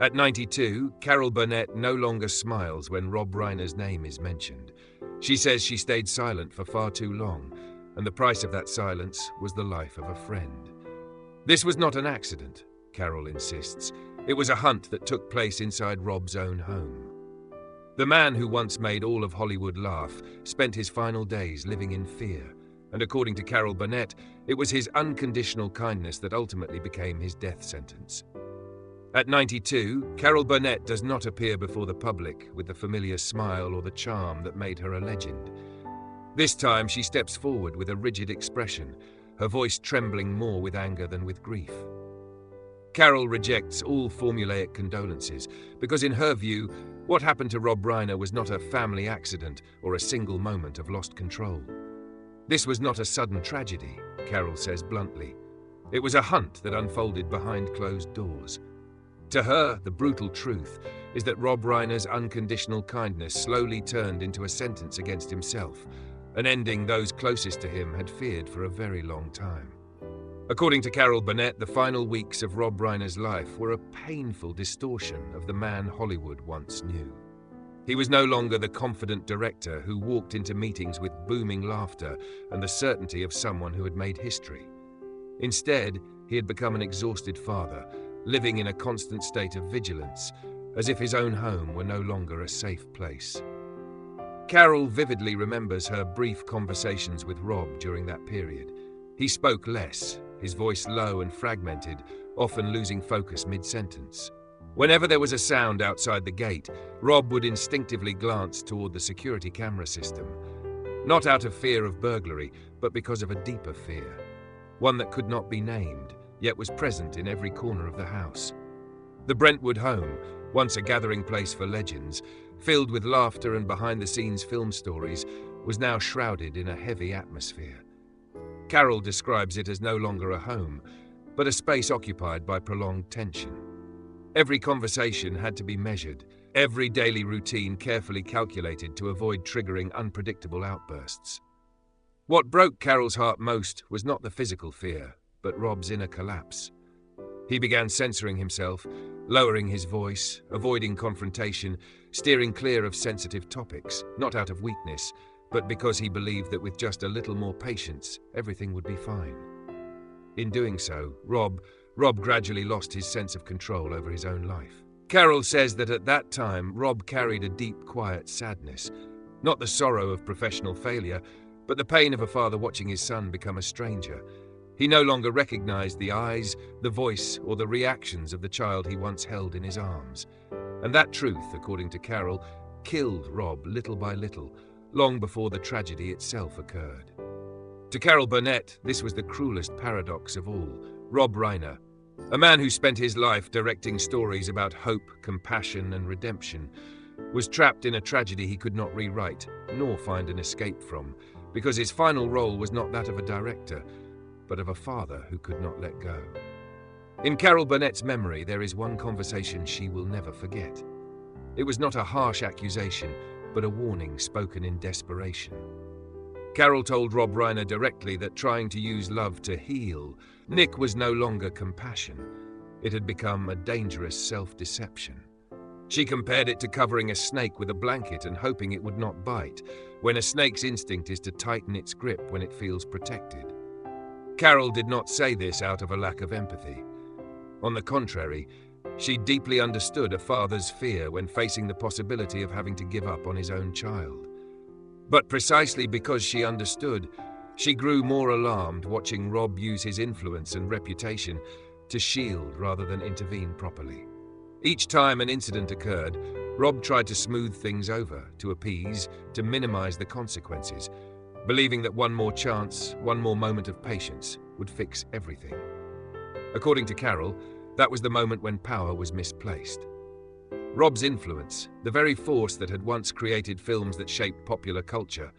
At 92, Carol Burnett no longer smiles when Rob Reiner's name is mentioned. She says she stayed silent for far too long, and the price of that silence was the life of a friend. This was not an accident, Carol insists. It was a hunt that took place inside Rob's own home. The man who once made all of Hollywood laugh spent his final days living in fear, and according to Carol Burnett, it was his unconditional kindness that ultimately became his death sentence. At 92, Carol Burnett does not appear before the public with the familiar smile or the charm that made her a legend. This time she steps forward with a rigid expression, her voice trembling more with anger than with grief. Carol rejects all formulaic condolences because in her view, what happened to Rob Reiner was not a family accident or a single moment of lost control. This was not a sudden tragedy, Carol says bluntly. It was a hunt that unfolded behind closed doors. To her, the brutal truth is that Rob Reiner's unconditional kindness slowly turned into a sentence against himself, an ending those closest to him had feared for a very long time. According to Carol Burnett, the final weeks of Rob Reiner's life were a painful distortion of the man Hollywood once knew. He was no longer the confident director who walked into meetings with booming laughter and the certainty of someone who had made history. Instead, he had become an exhausted father, living in a constant state of vigilance, as if his own home were no longer a safe place. Carol vividly remembers her brief conversations with Rob during that period. He spoke less, his voice low and fragmented, often losing focus mid-sentence. Whenever there was a sound outside the gate, Rob would instinctively glance toward the security camera system, not out of fear of burglary, but because of a deeper fear, one that could not be named, yet was present in every corner of the house. The Brentwood home, once a gathering place for legends, filled with laughter and behind-the-scenes film stories, was now shrouded in a heavy atmosphere. Carol describes it as no longer a home, but a space occupied by prolonged tension. Every conversation had to be measured, every daily routine carefully calculated to avoid triggering unpredictable outbursts. What broke Carol's heart most was not the physical fear, but Rob's inner collapse. He began censoring himself, lowering his voice, avoiding confrontation, steering clear of sensitive topics, not out of weakness, but because he believed that with just a little more patience, everything would be fine. In doing so, Rob gradually lost his sense of control over his own life. Carol says that at that time, Rob carried a deep, quiet sadness, not the sorrow of professional failure, but the pain of a father watching his son become a stranger. He no longer recognized the eyes, the voice, or the reactions of the child he once held in his arms. And that truth, according to Carol, killed Rob little by little, long before the tragedy itself occurred. To Carol Burnett, this was the cruelest paradox of all. Rob Reiner, a man who spent his life directing stories about hope, compassion, and redemption, was trapped in a tragedy he could not rewrite, nor find an escape from, because his final role was not that of a director, but of a father who could not let go. In Carol Burnett's memory, there is one conversation she will never forget. It was not a harsh accusation, but a warning spoken in desperation. Carol told Rob Reiner directly that trying to use love to heal, Nick was no longer compassion. It had become a dangerous self-deception. She compared it to covering a snake with a blanket and hoping it would not bite, when a snake's instinct is to tighten its grip when it feels protected. Carol did not say this out of a lack of empathy. On the contrary, she deeply understood a father's fear when facing the possibility of having to give up on his own child. But precisely because she understood, she grew more alarmed watching Rob use his influence and reputation to shield rather than intervene properly. Each time an incident occurred, Rob tried to smooth things over, to appease, to minimize the consequences, believing that one more chance, one more moment of patience would fix everything. According to Carol, that was the moment when power was misplaced. Rob's influence, the very force that had once created films that shaped popular culture,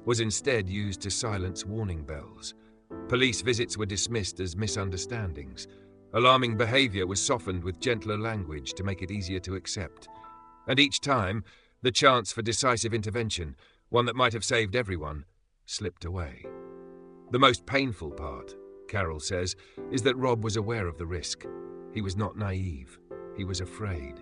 was instead used to silence warning bells. Police visits were dismissed as misunderstandings. Alarming behavior was softened with gentler language to make it easier to accept. And each time, the chance for decisive intervention, one that might have saved everyone, slipped away. The most painful part, Carol says, is that Rob was aware of the risk. He was not naive. he was afraid.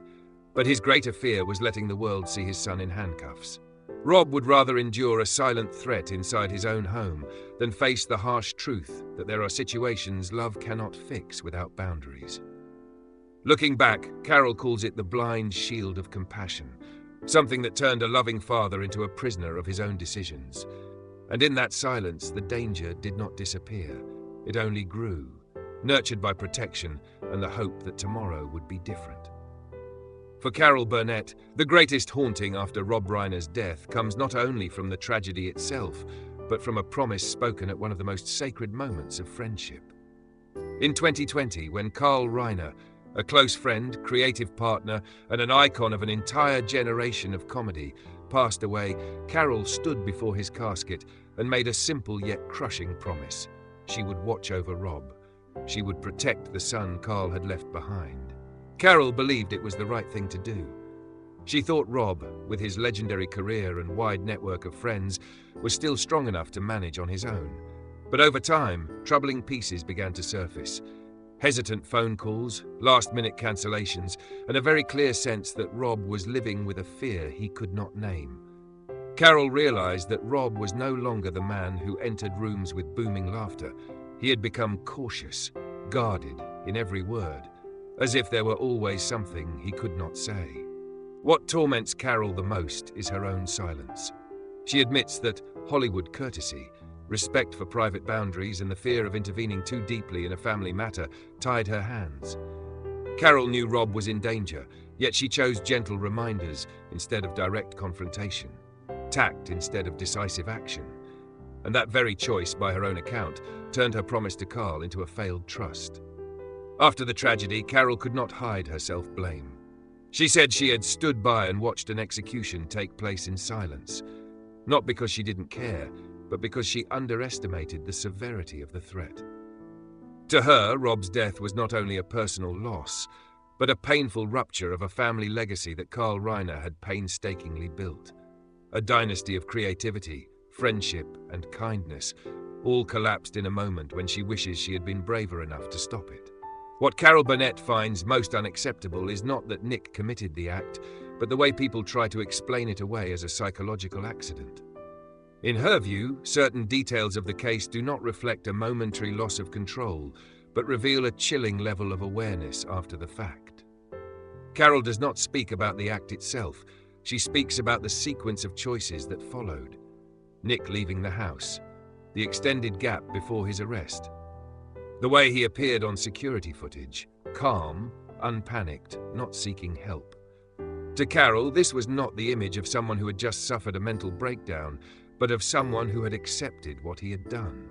But his greater fear was letting the world see his son in handcuffs. Rob would rather endure a silent threat inside his own home than face the harsh truth that there are situations love cannot fix without boundaries. Looking back, Carol calls it the blind shield of compassion, something that turned a loving father into a prisoner of his own decisions. And in that silence, the danger did not disappear. It only grew, nurtured by protection and the hope that tomorrow would be different. For Carol Burnett, the greatest haunting after Rob Reiner's death comes not only from the tragedy itself, but from a promise spoken at one of the most sacred moments of friendship. In 2020, when Carl Reiner, a close friend, creative partner, and an icon of an entire generation of comedy, passed away, Carol stood before his casket and made a simple yet crushing promise. She would watch over Rob. She would protect the son Carl had left behind. Carol believed it was the right thing to do. She thought Rob, with his legendary career and wide network of friends, was still strong enough to manage on his own. But over time, troubling pieces began to surface. Hesitant phone calls, last-minute cancellations, and a very clear sense that Rob was living with a fear he could not name. Carol realized that Rob was no longer the man who entered rooms with booming laughter. He had become cautious, guarded in every word, as if there were always something he could not say. What torments Carol the most is her own silence. She admits that Hollywood courtesy, respect for private boundaries, and the fear of intervening too deeply in a family matter tied her hands. Carol knew Rob was in danger, yet she chose gentle reminders instead of direct confrontation, tact instead of decisive action. And that very choice, by her own account, turned her promise to Carl into a failed trust. After the tragedy, Carol could not hide her self-blame. She said she had stood by and watched an execution take place in silence, not because she didn't care, but because she underestimated the severity of the threat. To her, Rob's death was not only a personal loss, but a painful rupture of a family legacy that Carl Reiner had painstakingly built. A dynasty of creativity, friendship, and kindness, all collapsed in a moment when she wishes she had been braver enough to stop it. What Carol Burnett finds most unacceptable is not that Nick committed the act, but the way people try to explain it away as a psychological accident. In her view, certain details of the case do not reflect a momentary loss of control, but reveal a chilling level of awareness after the fact. Carol does not speak about the act itself. She speaks about the sequence of choices that followed. Nick leaving the house, the extended gap before his arrest, the way he appeared on security footage, calm, unpanicked, not seeking help. To Carol, this was not the image of someone who had just suffered a mental breakdown, but of someone who had accepted what he had done.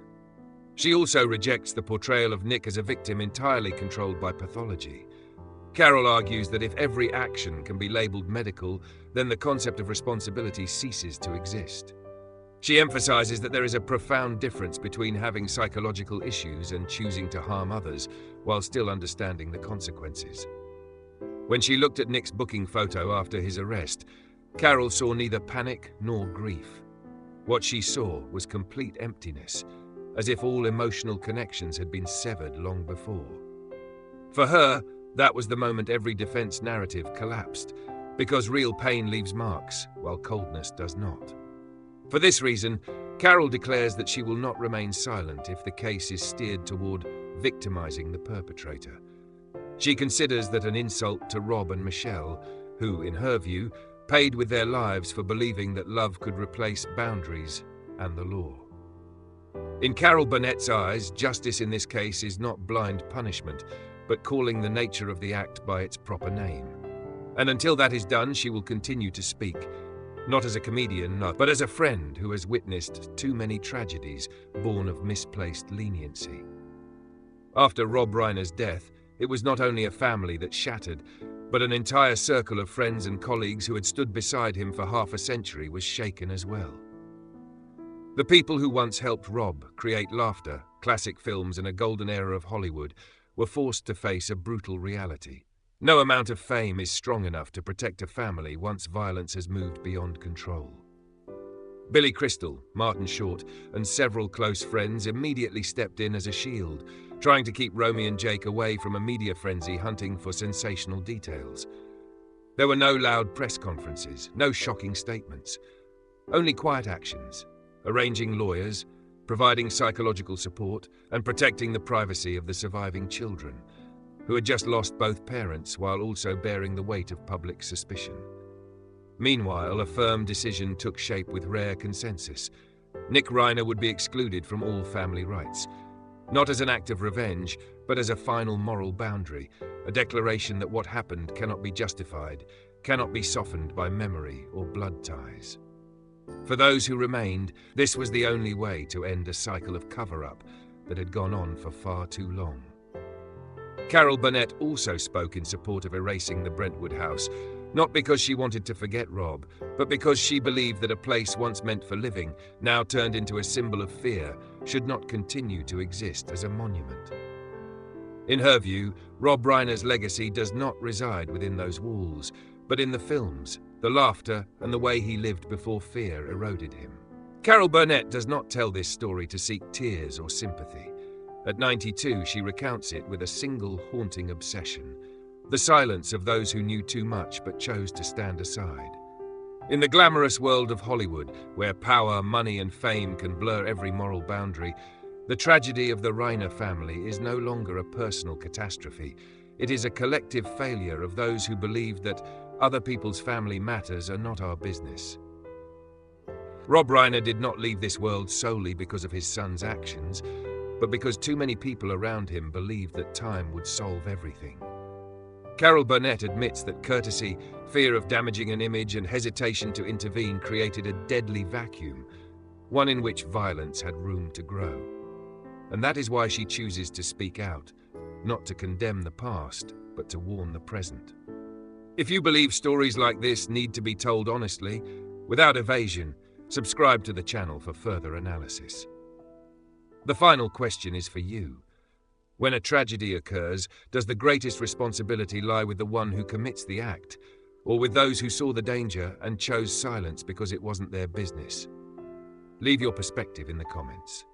She also rejects the portrayal of Nick as a victim entirely controlled by pathology. Carol argues that if every action can be labeled medical, then the concept of responsibility ceases to exist. She emphasizes that there is a profound difference between having psychological issues and choosing to harm others while still understanding the consequences. When she looked at Nick's booking photo after his arrest, Carol saw neither panic nor grief. What she saw was complete emptiness, as if all emotional connections had been severed long before. For her, that was the moment every defense narrative collapsed, because real pain leaves marks, while coldness does not. For this reason, Carol declares that she will not remain silent if the case is steered toward victimizing the perpetrator. She considers that an insult to Rob and Michelle, who, in her view, paid with their lives for believing that love could replace boundaries and the law. In Carol Burnett's eyes, justice in this case is not blind punishment, but calling the nature of the act by its proper name. And until that is done, she will continue to speak, not as a comedian, but as a friend who has witnessed too many tragedies born of misplaced leniency. After Rob Reiner's death, it was not only a family that shattered, but an entire circle of friends and colleagues who had stood beside him for half a century was shaken as well. The people who once helped Rob create laughter, classic films, and a golden era of Hollywood were forced to face a brutal reality. No amount of fame is strong enough to protect a family once violence has moved beyond control. Billy Crystal, Martin Short, and several close friends immediately stepped in as a shield, trying to keep Romy and Jake away from a media frenzy hunting for sensational details. There were no loud press conferences, no shocking statements, only quiet actions, arranging lawyers, providing psychological support, and protecting the privacy of the surviving children, who had just lost both parents while also bearing the weight of public suspicion. Meanwhile, a firm decision took shape with rare consensus. Nick Reiner would be excluded from all family rights, not as an act of revenge, but as a final moral boundary, a declaration that what happened cannot be justified, cannot be softened by memory or blood ties. For those who remained, this was the only way to end a cycle of cover-up that had gone on for far too long. Carol Burnett also spoke in support of erasing the Brentwood house, not because she wanted to forget Rob, but because she believed that a place once meant for living, now turned into a symbol of fear, should not continue to exist as a monument. In her view, Rob Reiner's legacy does not reside within those walls, but in the films, the laughter, and the way he lived before fear eroded him. Carol Burnett does not tell this story to seek tears or sympathy. At 92, she recounts it with a single haunting obsession: the silence of those who knew too much but chose to stand aside. In the glamorous world of Hollywood, where power, money, and fame can blur every moral boundary, the tragedy of the Reiner family is no longer a personal catastrophe. It is a collective failure of those who believe that other people's family matters are not our business. Rob Reiner did not leave this world solely because of his son's actions, but because too many people around him believed that time would solve everything. Carol Burnett admits that courtesy, fear of damaging an image, and hesitation to intervene created a deadly vacuum, one in which violence had room to grow. And that is why she chooses to speak out, not to condemn the past, but to warn the present. If you believe stories like this need to be told honestly, without evasion, subscribe to the channel for further analysis. The final question is for you. When a tragedy occurs, does the greatest responsibility lie with the one who commits the act, or with those who saw the danger and chose silence because it wasn't their business? Leave your perspective in the comments.